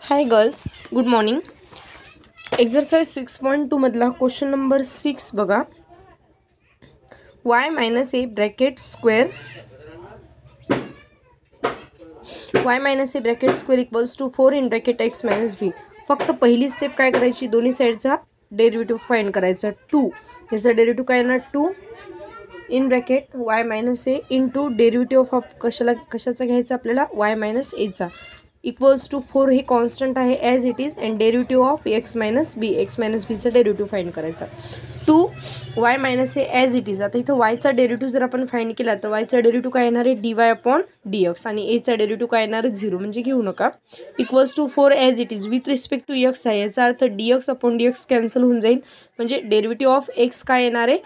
हाय girls, good morning. Exercise 6.2 मधला question number 6 बघा. y minus a bracket square equals to 4 in bracket x minus b. फक्त पहिली step काय करायची, दोन्ही साईडचा डेरिव्हेटिव्ह फाइंड करायचा. 2 याचा डेरिव्हेटिव्ह काय येणार, 2 in bracket y minus a into derivative of कशाचा घ्यायचा आपल्याला, y मायनस एचा इक्वल्स टू 4. हे कॉन्स्टंट आहे as it is and derivative of x minus बीचा डेरिव्हेटिव्ह फाइंड करायचा. 2 y minus A as it is. आता इथं yचा डेरिव्हेटिव्ह जर आपण फाइंड केला तर yचा डेरिव्हेटिव्ह काय येणार आहे, dy अपॉन dx आणि एचा डेरिव्हेटिव्ह काय येणार आहे, 0 म्हणजे घेऊ नका. Equals to 4 as it is with respect to x आहे. याचा अर्थ dx अपॉन dx कॅन्सल होऊन जाईल, म्हणजे डेरिव्हेटिव्ह ऑफ x काय येणार आहे,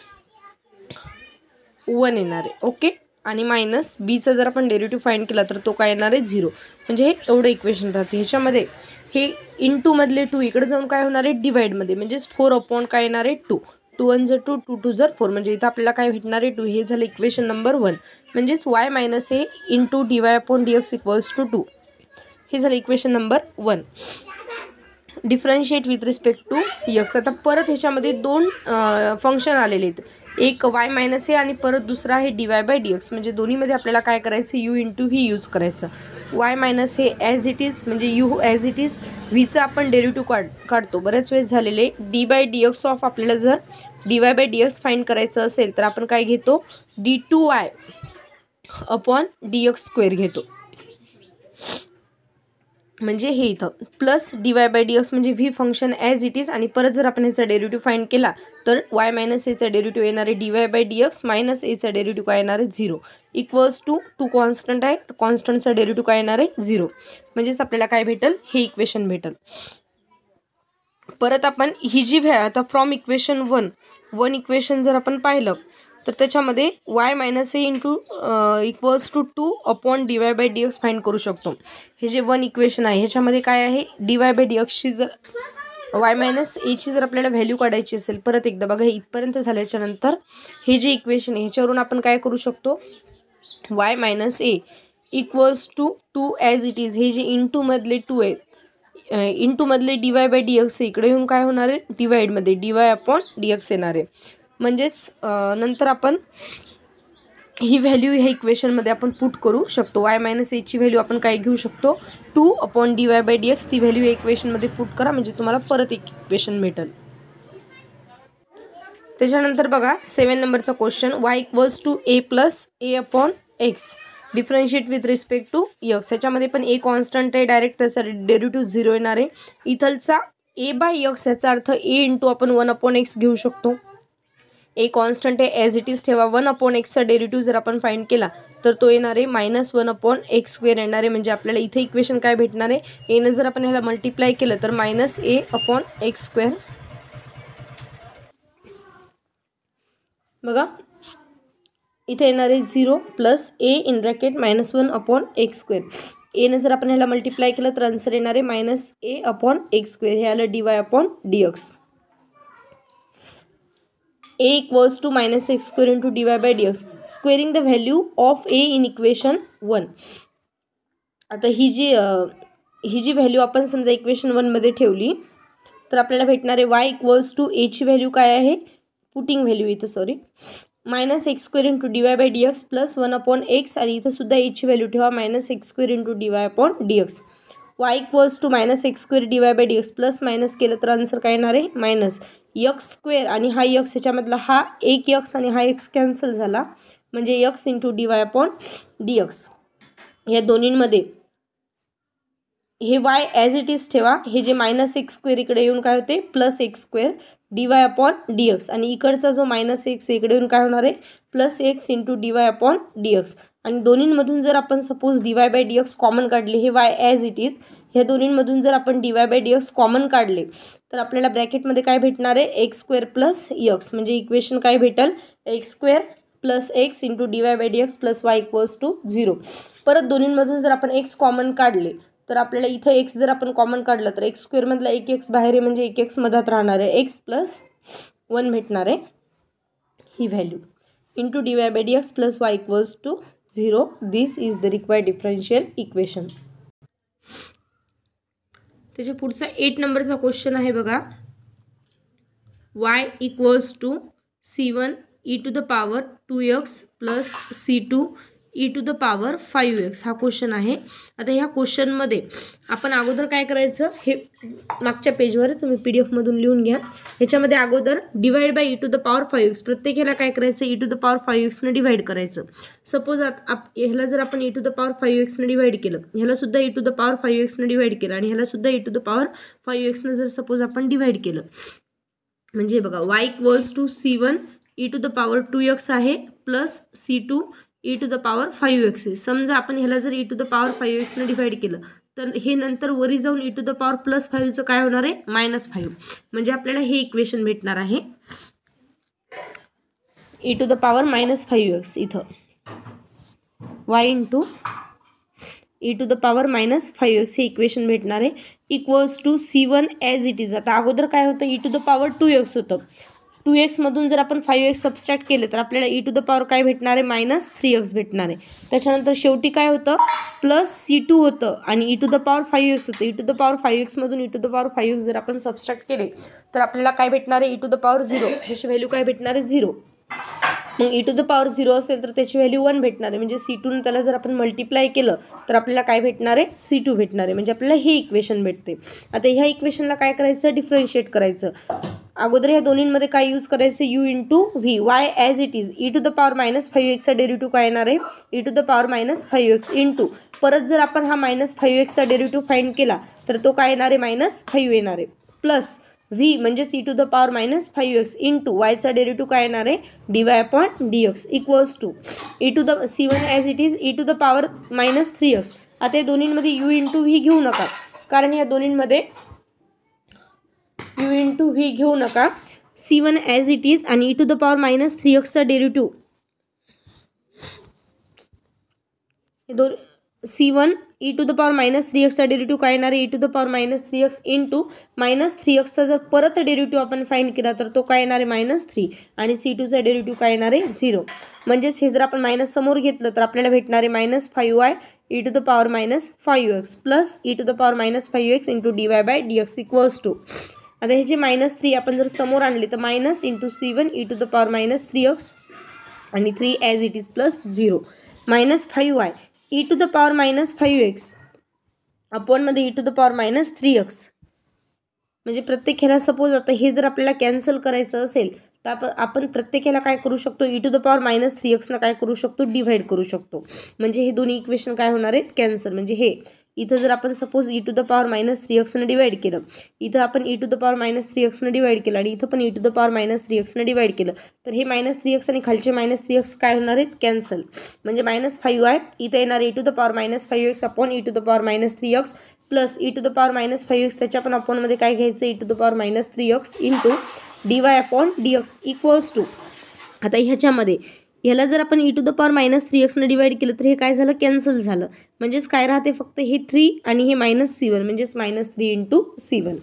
1 येणार आहे. ओके. आणि मायनस बीचा जर आपण डेरिव्हेटिव्ह फाइंड केला तर तो काय येणार आहे, 0. म्हणजे हे एवढं इक्वेशन राहते. ह्याच्यामध्ये हे इंटू मधले 2 इकडे जाऊन काय होणार आहे, डिवाइडमध्ये, म्हणजेच 4 अपॉन काय येणार आहे, 2. 2 1 जर 2, 2 2 जर 4, म्हणजे इथं आपल्याला काय भेटणार आहे, 2. हे झालं इक्वेशन नंबर 1. म्हणजेच y minus a into dy upon dx equals to 2. हे झालं equation number 1. Differentiate with respect to x. आता परत ह्याच्यामध्ये दोन फंक्शन आलेले आहेत, एक y मायनस ए आणि परत दुसरा आहे dy बाय dx. म्हणजे दोन्हीमध्ये आपल्याला काय करायचं, u इंटू व्ही यूज करायचं. y मायनस हे ॲज इट इज, म्हणजे u ॲज इट इज. व्हीचा आपण डेरिव्हेटिव्ह काढतो, बऱ्याच वेळेस झालेले. डी बाय dx ऑफ आपल्याला जर dy बाय dx फाइंड करायचं असेल तर आपण काय घेतो, d2y अपॉन dx स्क्वेअर घेतो. म्हणजे हे इथं प्लस dy बाय dx म्हणजे V function as it is. आणि परत जर आपण ह्याचा डेरिव्हेटिव्ह फाइंड केला तर y मायनस एचा डेरिव्हेटिव्ह येणार आहे dy बाय dx मायनस एचा डेरिव्हेटिव्ह काय येणार आहे, 0. इक्वल्स टू 2 कॉन्स्टंट आहे, कॉन्स्टंटचा डेरिव्हेटिव्ह काय येणार आहे, 0. म्हणजेच आपल्याला काय भेटेल, हे इक्वेशन भेटेल. परत आपण ही जी आता फ्रॉम इक्वेशन 1 इक्वेशन जर आपण पाहिलं तर त्याच्यामध्ये y minus a into equals to 2 upon dy by dx find करू शकतो. हे जे 1 इक्वेशन आहे ह्याच्यामध्ये काय आहे, dy बाय dxची जर y मायनस एची जर आपल्याला व्हॅल्यू काढायची असेल, परत एकदा बघा, हे इथपर्यंत झाल्याच्या नंतर हे जे इक्वेशन आहे ह्याच्यावरून आपण काय करू शकतो, y minus a equals to 2 as it is. हे जे इंटू मधले 2 आहेत, इंटू मधले dy बाय dx इकडे येऊन काय होणार आहे, डिवाइडमध्ये dy अपॉन dx येणार आहे. म्हणजेच नंतर आपण ही व्हॅल्यू ह्या इक्वेशनमध्ये आपण पुट करू शकतो. y मायनस एची व्हॅल्यू आपण काय घेऊ शकतो, 2 अपॉन dy बाय dx. ती व्हॅल्यू या इक्वेशनमध्ये पुट करा, म्हणजे तुम्हाला परत एक इक्वेशन भेटेल. त्याच्यानंतर बघा 7 नंबरचा question. y equals to a plus a upon x differentiate with respect to x. ह्याच्यामध्ये पण ए कॉन्स्टंट आहे, डायरेक्ट त्याचा डेरिव्हेटिव्ह 0 येणार आहे. इथलचा ए बाय x याचा अर्थ ए इंटू आपण 1 अपॉन एक्स घेऊ शकतो. ए कॉन्स्टंट आहे ॲज इट इज ठेवा. 1 अपॉन एक्सचा डेरिव्हेटिव्ह जर आपण फाइंड केला तर तो येणार आहे मायनस 1 अपॉन एक्स स्क्वेअर येणार आहे. म्हणजे आपल्याला इथे इक्वेशन काय भेटणार आहे, एनं जर आपण ह्याला मल्टिप्लाय केलं तर मायनस ए अपॉन एक्स स्क्वेअर. बघा इथे येणार आहे 0 plus A in bracket minus 1 upon x square. एनं जर आपण ह्याला मल्टिप्लाय केलं तर आन्सर येणार आहे मायनस ए अपॉन एक्स स्क्वेअर. हे आलं dy upon dx. a equals to minus x square into dy by dx. Squaring the value of a in equation 1. आता ही जी व्हॅल्यू आपण समजा इक्वेशन 1 मध्ये ठेवली तर आपल्याला भेटणार आहे y इक्वल्स टू a ची व्हॅल्यू काय आहे, पुटिंग व्हॅल्यू इथं sorry, minus x square into dy by dx plus 1 upon x. आणि इथं सुद्धा a ची व्हॅल्यू ठेवा, minus x square into dy upon dx. y equals to minus x square dy by dx plus minus केलं तर answer काय येणार आहे, मायनस एक्स स्क्वेअर. आणि हा एक्स ह्याच्यामधला हा एक एक्स आणि हा एक्स कॅन्सल झाला, म्हणजे x into dy upon dx. या दोन्हींमध्ये हे y ॲज इट इज ठेवा. हे जे मायनस एक्स स्क्वेअर इकडे येऊन काय होते, plus x square dy upon dx. आणि इकडचा जो मायनस एक्स इकडे येऊन काय होणार आहे, plus x into dy upon dx. आणि दोन्हींमधून जर आपण suppose dy by dx common काढले, हे y ॲज इट इज, ह्या दोन्हींमधून जर आपण dy बाय dx कॉमन काढले तर आपल्याला ब्रॅकेटमध्ये काय भेटणार आहे, एक्स स्क्वेअर प्लस एक्स. म्हणजे इक्वेशन काय भेटेल, x square plus x into dy by dx plus y equals to 0. परत दोन्हींमधून जर आपण एक्स कॉमन काढले तर आपल्याला इथं एक्स जर आपण कॉमन काढलं तर एक्स स्क्वेअरमधला एक एक्स बाहेर आहे, म्हणजे एक एक्स मधात राहणार आहे, एक्स प्लस 1 भेटणार आहे ही value into dy by dx plus y equals to 0. This is the required differential equation. त्याच्या पुढचा 8 नंबरचा क्वेश्चन आहे बघा. y equals to c1 e to the power 2x plus c2 e to the power 5x हा question आहे. आता ह्या क्वेश्चनमध्ये आपण अगोदर काय करायचं, हे मागच्या पेजवर तुम्ही PDF मधून लिहून घ्या. ह्याच्यामध्ये अगोदर divide by e to the power 5x, प्रत्येक ह्याला काय करायचं, e to the power 5x ने डिवाइड करायचं. सपोज ह्याला जर आपण e to the power 5x ने डिवाइड केलं, ह्याला सुद्धा e to the power 5x ने डिवाइड केलं आणि ह्याला सुद्धा e to the power 5x ने जर सपोज आपण डिवाइड केलं, म्हणजे बघा y equals to c1 e to the power 2x आहे plus c2 e to the power 5x आहे. समजा आपण ह्याला जर e to the power 5x ने डिवाइड केलं तर हे नंतर वरी जाऊन e to the power plus 5चं काय होणार आहे, -5. म्हणजे आपल्याला हे इक्वेशन भेटणार आहे e to the power -5x इथं y इंटू e to the power -5x हे इक्वेशन भेटणार आहे. Equals to c1 as it is. आता अगोदर काय होतं, e to the power 2x होतं. 2x मधून जर आपण 5x सबस्ट्रॅक्ट केले तर आपल्याला e टू द पॉवर काय भेटणार आहे, -3x भेटणार आहे. त्याच्यानंतर शेवटी काय होतं, प्लस c2 होतं आणि e to the power 5x होतं. e to the power 5x मधून e to the power 5x जर आपण सबस्ट्रॅक्ट केले तर आपल्याला काय भेटणार आहे, e टू द पॉवर 0. ह्याची व्हॅल्यू काय भेटणार आहे, 0. मग e टू द पॉवर 0 असेल तर त्याची व्हॅल्यू 1 भेटणार आहे. म्हणजे c2 त्याला जर आपण मल्टिप्लाय केलं तर आपल्याला काय भेटणार आहे, c2 भेटणार आहे. म्हणजे आपल्याला हे इक्वेशन भेटते. आता ह्या इक्वेशनला काय करायचं, डिफरन्शिएट करायचं. अगोदर ह्या दोन्हींमध्ये काय यूज करायचं, u into V, Y as it is. e to the power -5x चा डेरिव्हेटिव्ह काय येणार आहे, e to the power -5x into परत जर आपण हा -5x चा डेरिव्हेटिव्ह फाइंड केला तर तो काय येणार आहे, -5 येणार आहे. प्लस v म्हणजेच e to the power -5x into वायचा डेरिव्हेटिव्ह काय येणार आहे, dy/dx equals to e to the c1 as it is e to the power -3x. आता या दोन्हींमध्ये u इंटू व्ही घेऊ नका, कारण या दोन्हींमध्ये u इंटू व्ही घेऊ नका. c1 ॲज इट इज आणि e to the power -3x चा derivative, c1 e to the power -3x चा डेरिव्हेटिव्ह काय येणार आहे, e to the power -3x into -3x चा जर परत डेरिव्हेटिव्ह आपण फाइंड केला तर तो काय येणार आहे, -3 आणि c2 चा डेरिव्हेटिव्ह काय येणार आहे, 0. म्हणजेच हे जर आपण मायनस समोर घेतलं तर आपल्याला भेटणार आहे -5y e to the power -5x plus e to the power -5x into dy/dx equals to. आता हे जे -3 आपण जर समोर आणले तर minus into c1 e to the power -3x आणि 3 as it is plus 0 -5y e to the power -5x अपॉनमध्ये e to the power -3x. म्हणजे प्रत्येक ह्याला सपोज आता हे जर आपल्याला कॅन्सल करायचं असेल तर आपण प्रत्येक ह्याला काय करू शकतो, e to the power -3x ना काय करू शकतो, डिव्हाइड करू शकतो. म्हणजे हे दोन्ही इक्वेशन काय होणार आहेत, कॅन्सल. म्हणजे हे इथं जर आपण suppose e to the power -3x ने डिवाइड केलं, इथं आपण e to the power -3x ने डिवाइड केलं आणि इथं पण e to the power -3x ने डिवाइड केलं तर हे -3x आणि खालचे -3x काय होणार आहेत, कॅन्सल. म्हणजे -5y इथं येणार e to the power -5x upon e to the power -3x plus e to the power -5x त्याच्या पण अपॉनमध्ये काय घ्यायचं, e to the power -3x into dy/dx equals to. आता ह्याच्यामध्ये ह्याला जर आपण e to the power -3x ने डिवाइड केलं तर हे काय झालं, कॅन्सल झालं. म्हणजेच काय राहते, फक्त हे 3 आणि हे -c1 म्हणजेच -3 इंटू c1.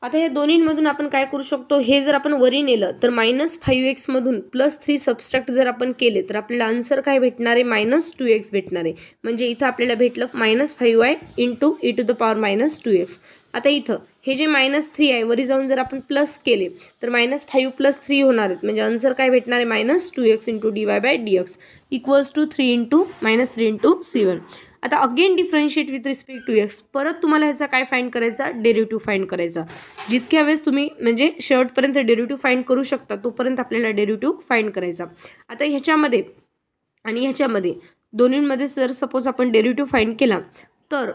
आता या दोन्हींमधून आपण काय करू शकतो, हे जर आपण वरी नेलं तर -5x मधून +3 सबस्ट्रॅक्ट जर आपण केले तर आपल्याला आन्सर काय भेटणार आहे, -2x भेटणार आहे. म्हणजे इथं आपल्याला भेटलं -5y into e to the power -2x. आता इथं हे जे -3 आहे वरी जाऊन जर आपण प्लस केले तर -5 + 3 होणार आहेत. म्हणजे आन्सर काय भेटणार आहे, -2x into dy/dx equals to 3 into -3 into c1. आता again differentiate with respect to x. परत तुम्हाला ह्याचा काय फाइंड करायचा, डेरिव्हेटिव्ह फाइंड करायचा. जितक्या वेळेस तुम्ही म्हणजे शेवटपर्यंत डेरिव्हेटिव्ह फाइंड करू शकता तोपर्यंत आपल्याला डेरिव्हेटिव्ह फाइंड करायचा. आता ह्याच्यामध्ये आणि ह्याच्यामध्ये दोन्हींमध्ये जर सपोज आपण डेरिव्हेटिव्ह फाइंड केला तर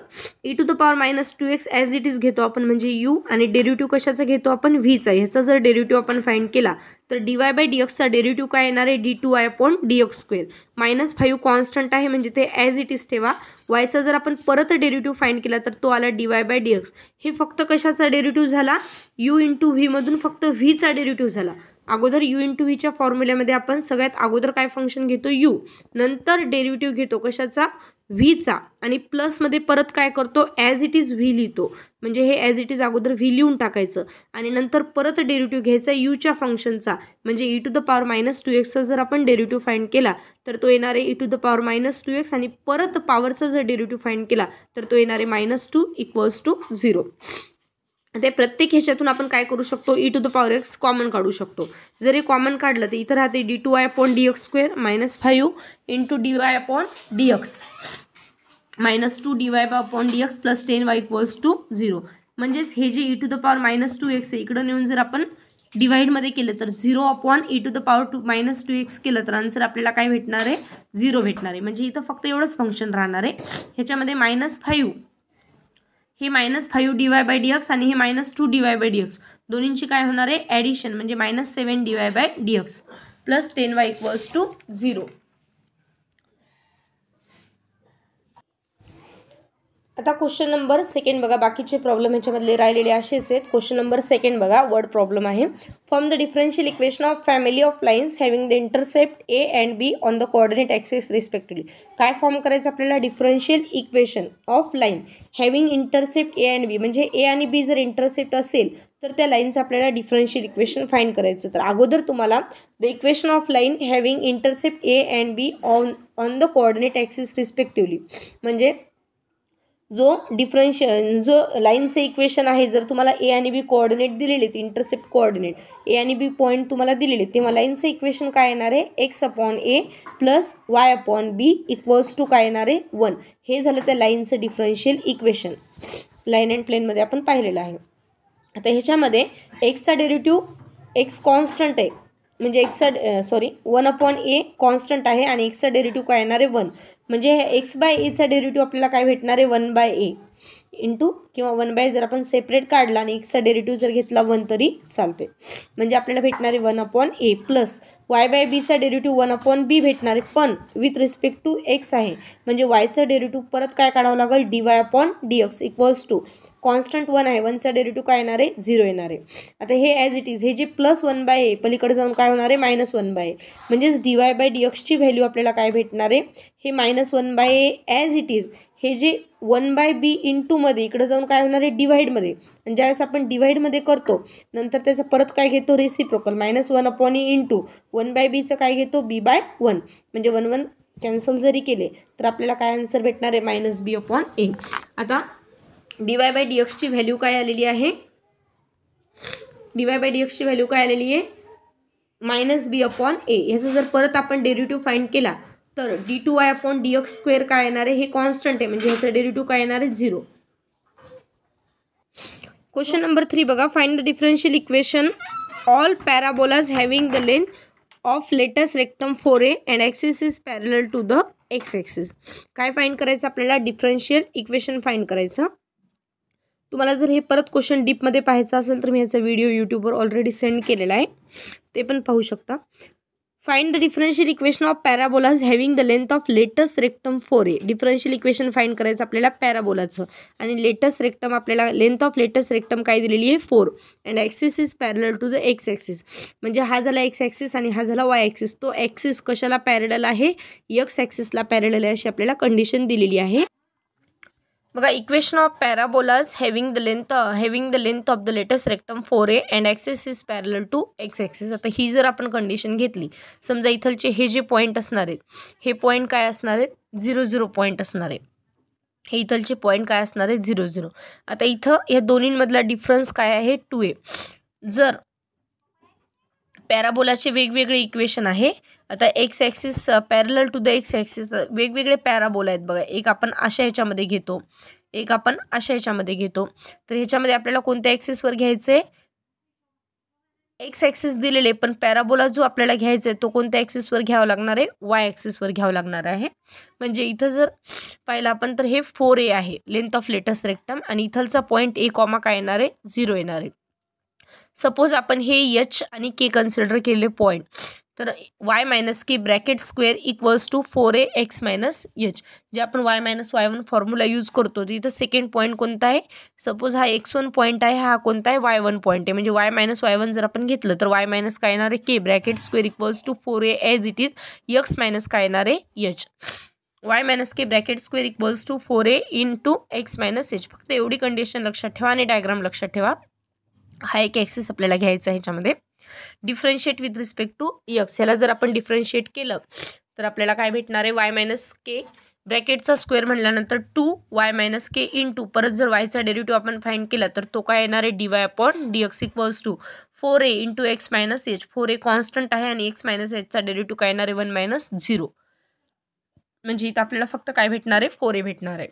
e to the power -2x as it is घेतो आपण म्हणजे u आणि डेरिव्हेटिव्ह कशाचा घेतो आपण, व्हीचा. ह्याचा जर डेरिव्हेटिव्ह आपण फाइंड केला तर dy/dx चा डेरिव्हेटिव्ह काय येणार आहे, d2y/dx². -5 कॉन्स्टंट आहे म्हणजे ते ॲज इट इज ठेवा. yचा जर आपण परत डेरिव्हेटिव्ह फाइंड केला तर तो आला dy/dx. हे फक्त कशाचा डेरिव्हेटिव्ह झाला, u इंटू व्ही मधून फक्त व्हीचा डेरिव्हेटिव्ह झाला. अगोदर u इंटू व्हीच्या फॉर्म्युल्यामध्ये आपण सगळ्यात अगोदर काय फंक्शन घेतो, u, नंतर डेरिव्हेटिव्ह घेतो कशाचा, व्हीचा आणि प्लसमध्ये परत काय करतो, ॲज इट इज व्ही लिहितो. म्हणजे हे ॲज इट इज अगोदर व्ही लिहून टाकायचं आणि नंतर परत डेरिव्हेटिव्ह घ्यायचा यूच्या फंक्शनचा. म्हणजे e⁻²x जर आपण डेरिव्हेटिव्ह फाइंड केला तर तो येणार आहे e⁻²x आणि परत पॉवरचा जर डेरिव्हेटिव्ह फाइंड केला तर तो येणार आहे -2 = 0. ते प्रत्येक ह्याच्यातून आपण काय करू शकतो, e⁻x कॉमन काढू शकतो. जर हे कॉमन काढलं तर इथं राहते d2y/dx² -5 × dy/dx -2 dy/dx + 10y = 0. म्हणजेच हे जे e⁻²x इकडं नेऊन जर आपण डिवाइडमध्ये केलं तर 0/e⁻²x केलं तर आन्सर आपल्याला काय भेटणार आहे, 0 भेटणार आहे. म्हणजे इथं फक्त एवढंच फंक्शन राहणार आहे. ह्याच्यामध्ये -5 हे -5 dy/dx आणि हे -2 dy/dx दोन्हींची काय होणार आहे, ॲडिशन. म्हणजे -7 dy/dx + 10y = 0. आता क्वेश्चन नंबर 2 बघा. बाकीचे प्रॉब्लेम ह्याच्यामधले राहिलेले असेच आहेत. क्वेश्चन नंबर 2 बघा, वर्ड प्रॉब्लेम आहे. Form the differential equation of family of lines having the intercept a and b on the coordinate axis respectively. काय फॉर्म करायचं आपल्याला, differential equation of line having intercept a and b. म्हणजे a आणि बी जर intercept असेल तर त्या लाईनचं आपल्याला डिफरन्शियल इक्वेशन फाइंड करायचं. तर अगोदर तुम्हाला the equation of line having intercept a and b on the coordinate axis respectively म्हणजे जो लाईनचं इक्वेशन आहे, जर तुम्हाला ए आणि बी कोऑर्डिनेट दिलेले आहेत, इंटरसेप्ट कोऑर्डिनेट ए आणि बी पॉईंट तुम्हाला दिलेले, तेव्हा लाईनचं इक्वेशन काय येणार आहे, x/a + y/b = काय येणार आहे, 1. हे झालं त्या लाईनचं डिफरन्शियल इक्वेशन. लाईन अँड प्लेनमध्ये आपण पाहिलेलं आहे. आता ह्याच्यामध्ये एक्सचा डेरिव्हेटिव्ह एक्स कॉन्स्टंट आहे, म्हणजे 1/a कॉन्स्टंट आहे आणि एक्सचा डेरिव्हेटिव्ह काय येणार आहे, 1. म्हणजे x/aचा डेरिव्हेटिव्ह आपल्याला काय भेटणार आहे, 1/a इंटू किंवा 1/a जर आपण सेपरेट काढला आणि एक्सचा डेरिव्हेटिव्ह जर घेतला 1 तरी चालते. म्हणजे आपल्याला भेटणार आहे 1/a प्लस y/bचा डेरिव्हेटिव्ह 1/b भेटणार आहे, पण विथ रिस्पेक्ट टू एक्स आहे. म्हणजे yचं डेरिव्हेटिव्ह परत काय काढावं लागेल, dy/dx = कॉन्स्टंट 1 आहे, 1चा डेरिव्हेटिव्ह काय येणार आहे, 0 येणार आहे. आता हे ॲज इट इज, हे जे +1/a पलीकडे जाऊन काय होणार आहे, -1/a. म्हणजेच dy/dxची व्हॅल्यू आपल्याला काय भेटणार आहे, हे -1/a ॲज इट इज. हे जे 1/b इंटूमध्ये इकडे जाऊन काय होणार आहे, डिवाइडमध्ये. आणि ज्यावेळेस आपण डिवाइडमध्ये करतो नंतर त्याचं परत काय घेतो, रेसिप्रोकल -1/a इंटू 1/bचं काय घेतो, b/1. म्हणजे 1 कॅन्सल जरी केले तर आपल्याला काय आन्सर भेटणार आहे, -b/a. आता dy/dxची व्हॅल्यू काय आलेली आहे, dy/dxची व्हॅल्यू काय आलेली आहे, -b/a. ह्याचं जर परत आपण डेरिव्हेटिव्ह फाइंड केला तर d2y/dx² काय येणार आहे, हे कॉन्स्टंट आहे, म्हणजे ह्याचं डेरिव्हेटिव्ह काय येणार आहे, 0. क्वेश्चन नंबर 3 बघा. Find the differential equation all parabolas having the length of latus rectum 4a and axis is parallel to the x axis. काय फाइंड करायचं आपल्याला, डिफरन्शियल इक्वेशन फाइंड करायचं. तुम्हाला जर हे परत क्वेश्चन डीपमध्ये पाहायचं असेल तर मी ह्याचा व्हिडिओ यूट्यूबवर ऑलरेडी सेंड केलेला आहे, ते पण पाहू शकता. Find the differential equation of parabolas having the length of latus rectum 4a. Differential equation find करायचं आपल्याला पॅराबोलाचं, आणि लेटस रेक्टम आपल्याला लेंथ ऑफ लेटस रेक्टम काय दिलेली आहे, 4 and axis is parallel to the x axis. म्हणजे हा झाला एक्स ॲक्सिस आणि हा झाला वाय ॲक्सिस. तो ॲक्सिस कशाला पॅरलल आहे, एक्स ॲक्सिसला पॅरलल आहे अशी आपल्याला कंडिशन दिलेली आहे. बघा, equation of parabolas having the length of the latest rectum 4a and axis is parallel to x axis. आता ही जर आपण कंडिशन घेतली, समजा इथलचे हे जे पॉईंट असणार आहेत, हे पॉईंट काय असणार आहेत, 0-0 पॉईंट असणार आहे. हे इथलचे पॉईंट काय असणार आहेत, 0-0. आता इथं या दोन्हींमधला डिफरन्स काय आहे, 2a. जर पॅराबोलाचे वेगवेगळे इक्वेशन आहे, आता x axis parallel to the x axis, वेगवेगळे पॅराबोला आहेत बघा. एक आपण अशा ह्याच्यामध्ये घेतो, एक आपण अशा ह्याच्यामध्ये घेतो. तर ह्याच्यामध्ये आपल्याला कोणत्या ॲक्सिसवर घ्यायचं आहे, एक्स ॲक्सिस दिलेले, पण पॅराबोला जो आपल्याला घ्यायचा आहे तो कोणत्या ॲक्सिसवर घ्यावा लागणार आहे, वाय ॲक्सिसवर घ्यावं लागणार आहे. म्हणजे इथं जर पाहिलं आपण तर हे 4a आहे लेंथ ऑफ लेटस रेक्टम, आणि इथलचा पॉईंट a कॉमा काय येणार आहे, 0 येणार आहे. सपोज आपण हे एच आणि के कन्सिडर केले पॉईंट, तर y-k bracket square equals to 4ax-h. जे आपण y-y1 फॉर्म्युला यूज करतो, तिथं सेकंड पॉईंट कोणता आहे, सपोज हा x1 पॉईंट आहे, हा कोणता आहे, y1 पॉईंट आहे. म्हणजे y-y1 जर आपण घेतलं तर y- काय येणार आहे, k bracket square equals to 4a as it is x- काय येणार आहे, h. Y minus k bracket square equals to 4a into x minus h. फक्त एवढी कंडिशन लक्षात ठेवा आणि डायग्राम लक्षात ठेवा. हा एक ॲक्सिस आपल्याला घ्यायचा आहे ह्याच्यामध्ये. Differentiate with respect to x. ह्याला जर आपण डिफरन्शिएट केलं तर आपल्याला काय भेटणार आहे, वाय मायनस के ब्रॅकेटचा स्क्वेअर म्हटल्यानंतर 2y मायनस के इंटू परत जर वायचा डेरिव्हेटिव्ह आपण फाइंड केला तर तो काय येणार आहे, dy upon dx equals to 4a into x minus h. 4a constant आहे आणि एक्स मायनस एचचा डेरिव्हेटिव्ह काय येणार आहे, 1 मायनस 0. म्हणजे इथं आपल्याला फक्त काय भेटणार आहे, 4a भेटणार आहे.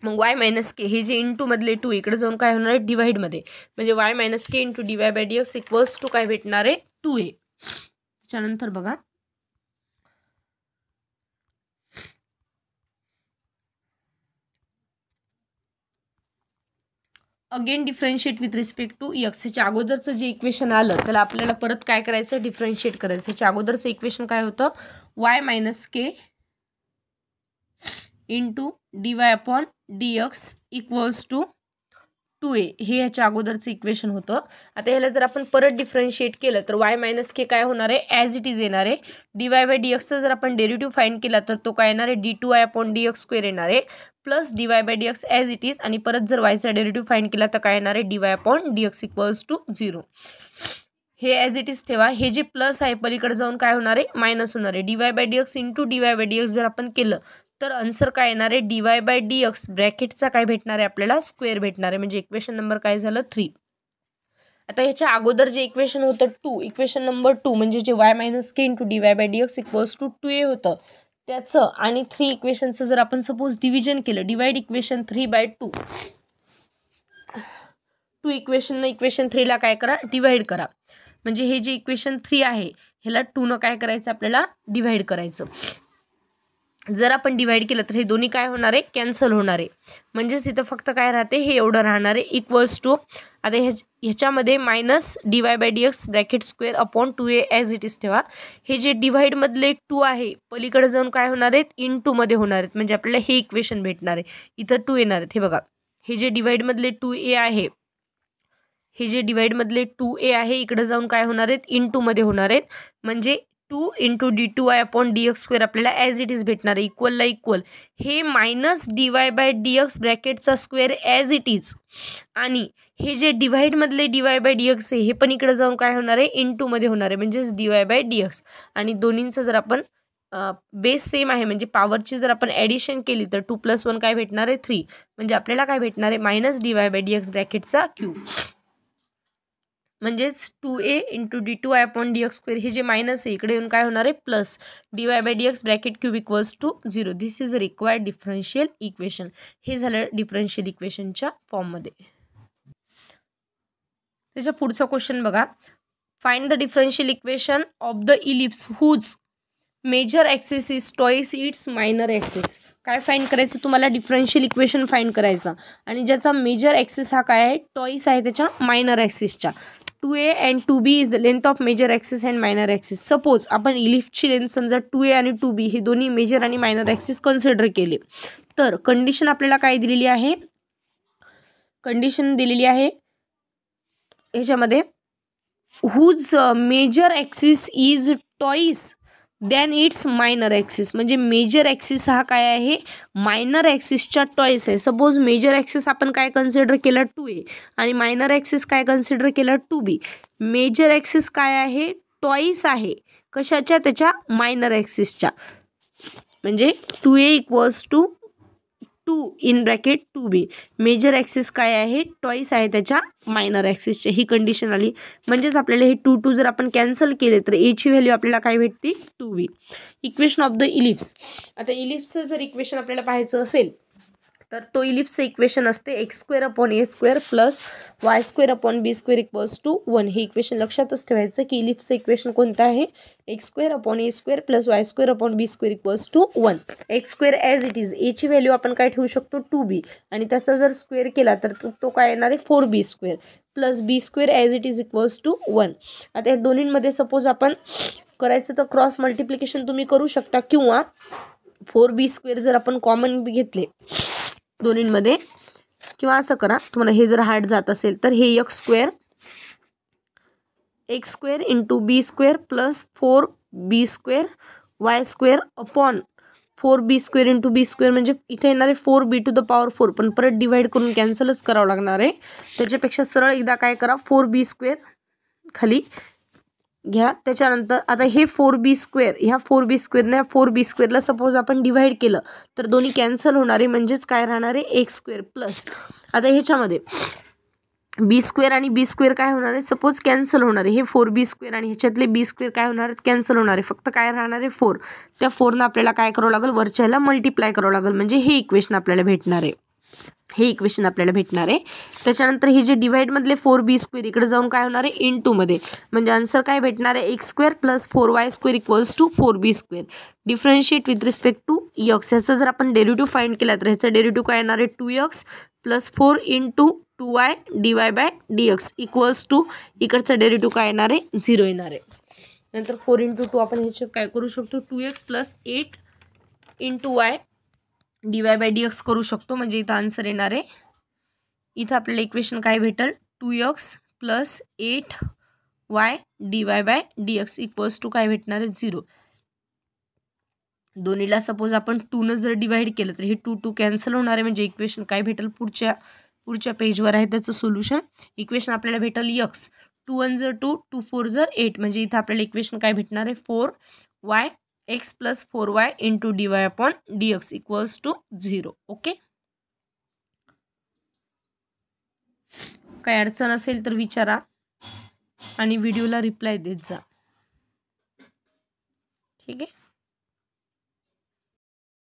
मग वाय मायनस के हे जे इंटू मधले 2 इकडे जाऊन काय होणार आहे, डिवाइडमध्ये. म्हणजे y minus k into dy by dx equals to काय भेटणार आहे, 2a. त्याच्यानंतर बघा again differentiate with respect to x. ह्याच्या अगोदरचं जे इक्वेशन आलं त्याला आपल्याला परत काय करायचं, डिफरन्शिएट करायचं. ह्याच्या अगोदरचं इक्वेशन काय होतं, y minus k into dy upon dx equals to 2a. हे ह्याच्या अगोदरचं इक्वेशन होतं. आता ह्याला जर आपण परत डिफरन्शिएट केलं तर वाय मायनस के काय होणार आहे, ॲज इट इज येणार आहे. dy बाय dxचा जर आपण डेरिव्हेटिव्ह फाइंड केला तर तो काय येणार आहे, d2y अपॉन dx स्क्वेअर येणार आहे plus dy by dx as it is. आणि परत जर वायचा डेरिव्हेटिव्ह फाइंड केला तर काय येणार आहे, dy upon dx equals to 0. हे ॲज इट इज ठेवा. हे जे प्लस आहे पलीकडे जाऊन काय होणार आहे, मायनस होणार आहे. dy by dx into dy by dx जर आपण केलं तर आन्सर काय येणार आहे, dy बाय dx ब्रॅकेटचा काय भेटणार आहे आपल्याला, स्क्वेअर भेटणार आहे. म्हणजे इक्वेशन नंबर काय झालं, 3. आता ह्याच्या अगोदर जे इक्वेशन होतं 2, इक्वेशन नंबर 2 म्हणजे जे y minus k into dy by dx equals to 2a होतं त्याचं आणि 3 इक्वेशनचं जर आपण सपोज डिव्हिजन केलं, डिवाइड इक्वेशन 3 बाय 2. 2 इक्वेशन 3ला काय करा, डिवाइड करा. म्हणजे हे जे इक्वेशन 3 आहे ह्याला 2 काय करायचं आपल्याला, डिवाइड करायचं. जर आपण डिवाइड केलं तर हे दोन्ही काय होणार आहे, कॅन्सल होणार आहे. म्हणजेच इथं फक्त काय राहते, हे एवढं राहणार आहे इक्वल्स टू. आता ह्याच्यामध्ये minus dy by dx bracket square upon 2a as it is ठेवा. हे जे डिवाइडमधले 2 आहे पलीकडे जाऊन काय होणार आहेत, इन 2 मध्ये होणार आहेत. म्हणजे आपल्याला हे इक्वेशन भेटणार आहे. इथं 2 येणार आहेत. हे बघा, हे जे डिवाइडमधले 2a आहे, हे जे डिवाइडमधले 2a आहे इकडे जाऊन काय होणार आहेत, इन 2 मध्ये होणार आहेत. म्हणजे 2 into d2y upon dx square आपल्याला ॲज इट इज भेटणार आहे, इक्वलला इक्वल. हे मायनस dy बाय dx ब्रॅकेटचा स्क्वेअर ॲज इट इज. आणि हे जे डिवाइडमधले dy बाय dx आहे हे पण इकडे जाऊन काय होणार आहे, इन 2 मध्ये होणार आहे. म्हणजेच dy बाय dx. आणि दोन्हींचं जर आपण बेस सेम आहे म्हणजे पॉवरची जर आपण ॲडिशन केली तर 2 + 1 काय भेटणार आहे, 3. म्हणजे आपल्याला काय भेटणार आहे, मायनस dy बाय dx ब्रॅकेटचा क्यूब. म्हणजेच 2a into d2y upon dx square हे जे मायनस आहे इकडे येऊन काय होणार आहे, plus dy by dx bracket cube equals to 0. This is required differential equation. हे झालं डिफरन्शियल इक्वेशनच्या फॉर्ममध्ये. त्याचा पुढचा क्वेश्चन बघा, find the differential equation of the ellipse whose major axis is twice its minor axis. काय फाइंड करायचं तुम्हाला, डिफरन्शियल इक्वेशन फाइंड करायचं आणि ज्याचा मेजर ॲक्सिस हा काय आहे, टॉईस आहे त्याच्या मायनर ॲक्सिसच्या. 2a and 2b is the length of major axis and minor axis. Suppose आपण इलिप्सची लेंथ समजा 2a आणि 2b हे दोन्ही मेजर आणि मायनर ॲक्सिस कन्सिडर केले तर कंडिशन आपल्याला काय दिलेली आहे, कंडिशन दिलेली आहे ह्याच्यामध्ये whose major axis is twice than its minor axis. म्हणजे मेजर ॲक्सिस हा काय आहे, मायनर ॲक्सिसच्या टॉईस आहे. सपोज मेजर ॲक्सिस आपण काय कन्सिडर केला 2a आणि मायनर ॲक्सिस काय कन्सिडर केला 2b. मेजर ॲक्सिस काय आहे, टॉईस आहे कशाच्या, त्याच्या मायनर ॲक्सिसच्या. म्हणजे 2a equals to 2 in bracket 2b. Major axis काय आहे, टॉईस आहे त्याच्या मायनर ॲक्सिसचे. ही कंडिशन आली. म्हणजेच आपल्याला हे 2 जर आपण कॅन्सल केले तर एची व्हॅल्यू आपल्याला काय भेटते, 2b. Equation of the ellipse. आता इलिप्सचं जर इक्वेशन आपल्याला पाहायचं असेल तर तो इलिप्सचं इक्वेशन असते x square upon a square plus y square upon b square equals to 1. हे इक्वेशन लक्षातच ठेवायचं की इलिप्सचं इक्वेशन कोणतं आहे, x square upon a square plus y square upon b square equals to 1. X square as it is, एची value आपण काय ठेवू शकतो, 2b. आणि त्याचा जर स्क्वेअर केला तर तो काय येणार आहे, 4b square plus b square as it is equals to 1. आता या दोन्हींमध्ये सपोज आपण करायचं तर क्रॉस मल्टिप्लिकेशन तुम्ही करू शकता किंवा 4b स्क्वेअर जर आपण कॉमन घेतले दोन्हींमध्ये, किंवा असं करा, तुम्हाला हे जर हार्ड जात असेल तर हे x square into b square plus 4b square y square upon 4b² into b² म्हणजे इथे येणार आहे 4b⁴ पण परत डिवाइड करून कॅन्सलच करावं लागणार आहे. त्याच्यापेक्षा सरळ एकदा काय करा 4b² खाली घ्या. त्याच्यानंतर आता हे 4b² ह्या 4b² 4b² सपोज आपण डिवाइड केलं तर दोन्ही कॅन्सल होणार आहे म्हणजेच काय राहणार आहे x² प्लस आता ह्याच्यामध्ये b² आणि b² काय होणार आहे सपोज कॅन्सल होणार आहे. हे 4b² आणि ह्याच्यातले b² काय होणार आहेत कॅन्सल होणार आहे. फक्त काय राहणार आहे 4. त्या 4 आपल्याला काय करावं लागेल वरच्याला मल्टिप्लाय करावं लागेल म्हणजे हे इक्वेशन आपल्याला भेटणार आहे. त्याच्यानंतर हे जे डिवाइडमधले 4b² इकडे जाऊन काय होणार आहे इंटूमध्ये म्हणजे आन्सर काय भेटणार आहे x² plus 4y² equals to 4b². Differentiate with respect to x. ह्याचा जर आपण डेरिव्हेटिव्ह फाइंड केला तर ह्याचा डेरिव्हेटिव्ह काय येणार आहे 2x plus 4 into 2y dy/dx equals to इकडचा डेरिव्हेटिव्ह काय येणार आहे 0 येणार आहे. नंतर 4 इंटू 2 आपण ह्याच्यात काय करू शकतो 2x plus 8 into y dy/dx करू शकतो म्हणजे इथं आन्सर येणार आहे. इथं आपल्याला इक्वेशन काय भेटेल 2x plus 8y dy/dx equals to काय भेटणार आहे 0. दोन्हीला सपोज आपण 2 जर डिवाइड केलं तर हे 2 कॅन्सल होणार आहे म्हणजे इक्वेशन काय भेटेल पुढच्या पेजवर आहे त्याचं सोल्युशन. इक्वेशन आपल्याला भेटेल x 2 1 जर 2 2 4 जर 8 म्हणजे इथं आपल्याला इक्वेशन काय भेटणार आहे 4y x plus 4y into dy/dx equals to 0. Okay. काय अडचण असेल तर विचारा आणि व्हिडिओला रिप्लाय देत जा. ठीक आहे.